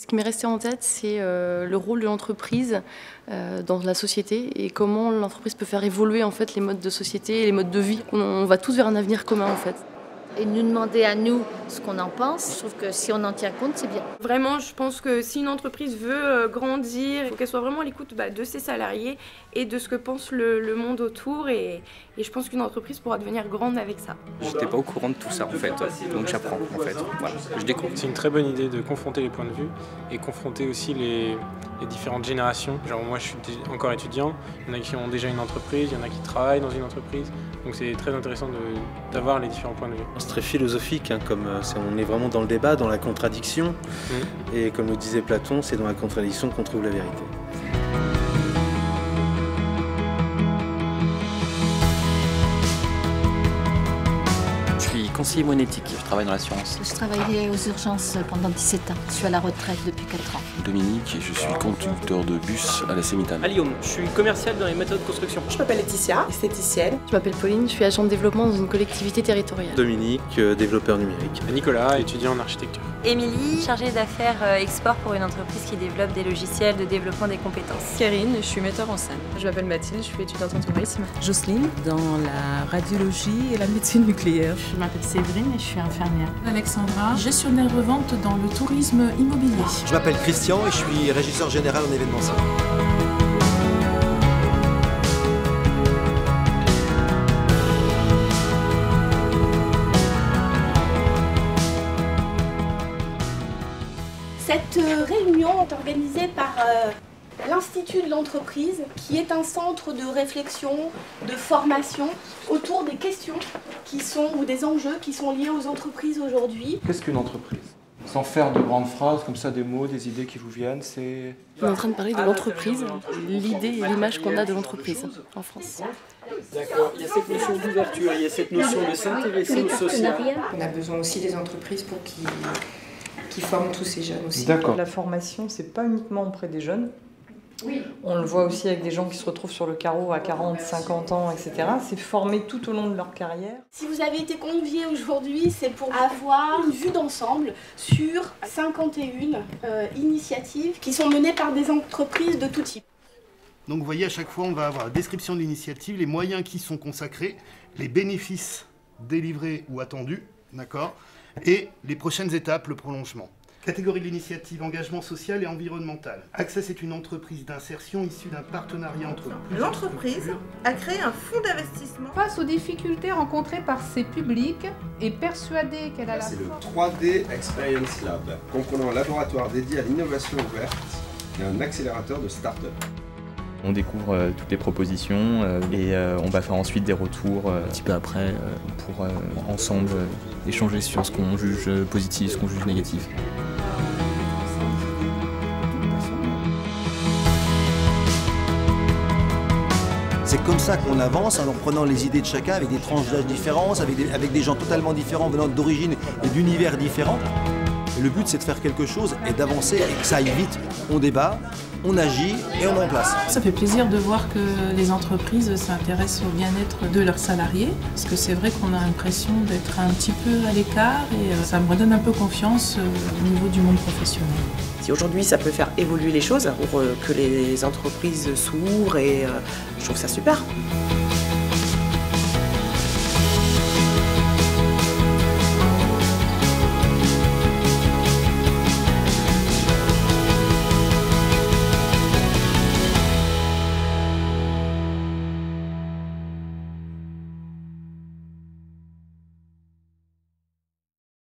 Ce qui m'est resté en tête, c'est le rôle de l'entreprise dans la société et comment l'entreprise peut faire évoluer en fait les modes de société et les modes de vie. On va tous vers un avenir commun en fait. Et nous demander à nous ce qu'on en pense, je trouve que si on en tient compte, c'est bien. Vraiment, je pense que si une entreprise veut grandir, il faut qu'elle soit vraiment à l'écoute de ses salariés et de ce que pense le monde autour. Et je pense qu'une entreprise pourra devenir grande avec ça. J'étais pas au courant de tout ça en fait, donc j'apprends en fait. Voilà, je découvre. C'est une très bonne idée de confronter les points de vue et confronter aussi les différentes générations. Genre moi je suis encore étudiant, il y en a qui ont déjà une entreprise, il y en a qui travaillent dans une entreprise. Donc c'est très intéressant d'avoir les différents points de vue. C'est très philosophique, on est vraiment dans le débat, dans la contradiction. Et comme le disait Platon, c'est dans la contradiction qu'on trouve la vérité. Je suis conseiller monétique, je travaille dans l'assurance. Je travaillais aux urgences pendant 17 ans. Je suis à la retraite depuis 4 ans. Dominique et je suis conducteur de bus à la Sémitane. À Lyon, je suis commercial dans les méthodes de construction. Je m'appelle Laetitia, esthéticienne. Je m'appelle Pauline, je suis agent de développement dans une collectivité territoriale. Dominique, développeur numérique. Nicolas, étudiant en architecture. Émilie, chargée d'affaires export pour une entreprise qui développe des logiciels de développement des compétences. Karine, je suis metteur en scène. Je m'appelle Mathilde, je suis étudiante en tourisme. Jocelyne, dans la radiologie et la médecine nucléaire. Je m'appelle Séverine et je suis infirmière. Alexandra, gestionnaire-revente dans le tourisme immobilier. Je m'appelle Christian et je suis régisseur général en événementiel. Cette réunion est organisée par l'Institut de l'entreprise, qui est un centre de réflexion, de formation autour des questions ou des enjeux qui sont liés aux entreprises aujourd'hui. Qu'est-ce qu'une entreprise? Sans faire de grandes phrases, comme ça, des mots, des idées qui vous viennent, c'est... On est en train de parler de l'entreprise, l'idée et l'image qu'on a de l'entreprise en France. D'accord, il y a cette notion d'ouverture, il y a cette notion de s'intéresser au social. On a besoin aussi des entreprises pour qui forment tous ces jeunes aussi. D'accord. La formation, c'est pas uniquement auprès des jeunes. Oui. On le voit aussi avec des gens qui se retrouvent sur le carreau à 40, 50 ans, etc. C'est former tout au long de leur carrière. Si vous avez été conviés aujourd'hui, c'est pour avoir une vue d'ensemble sur 51 initiatives qui sont menées par des entreprises de tout type. Donc vous voyez, à chaque fois, on va avoir la description de l'initiative, les moyens qui sont consacrés, les bénéfices délivrés ou attendus, d'accord, et les prochaines étapes, le prolongement. Catégorie de l'initiative, engagement social et environnemental. Access est une entreprise d'insertion issue d'un partenariat entre l'entreprise a créé un fonds d'investissement. Face aux difficultés rencontrées par ses publics et persuadée qu'elle a la force... C'est le 3D Experience Lab, comprenant un laboratoire dédié à l'innovation ouverte et un accélérateur de start-up. On découvre toutes les propositions et on va faire ensuite des retours un petit peu après pour ensemble échanger sur ce qu'on juge positif, ce qu'on juge négatif. C'est comme ça qu'on avance, en prenant les idées de chacun avec des tranches d'âge différentes, avec des gens totalement différents venant d'origines et d'univers différents. Et le but, c'est de faire quelque chose et d'avancer et que ça aille vite. On débat, on agit et on met en place. Ça fait plaisir de voir que les entreprises s'intéressent au bien-être de leurs salariés, parce que c'est vrai qu'on a l'impression d'être un petit peu à l'écart et ça me redonne un peu confiance au niveau du monde professionnel. Si aujourd'hui ça peut faire évoluer les choses pour que les entreprises s'ouvrent, et je trouve ça super.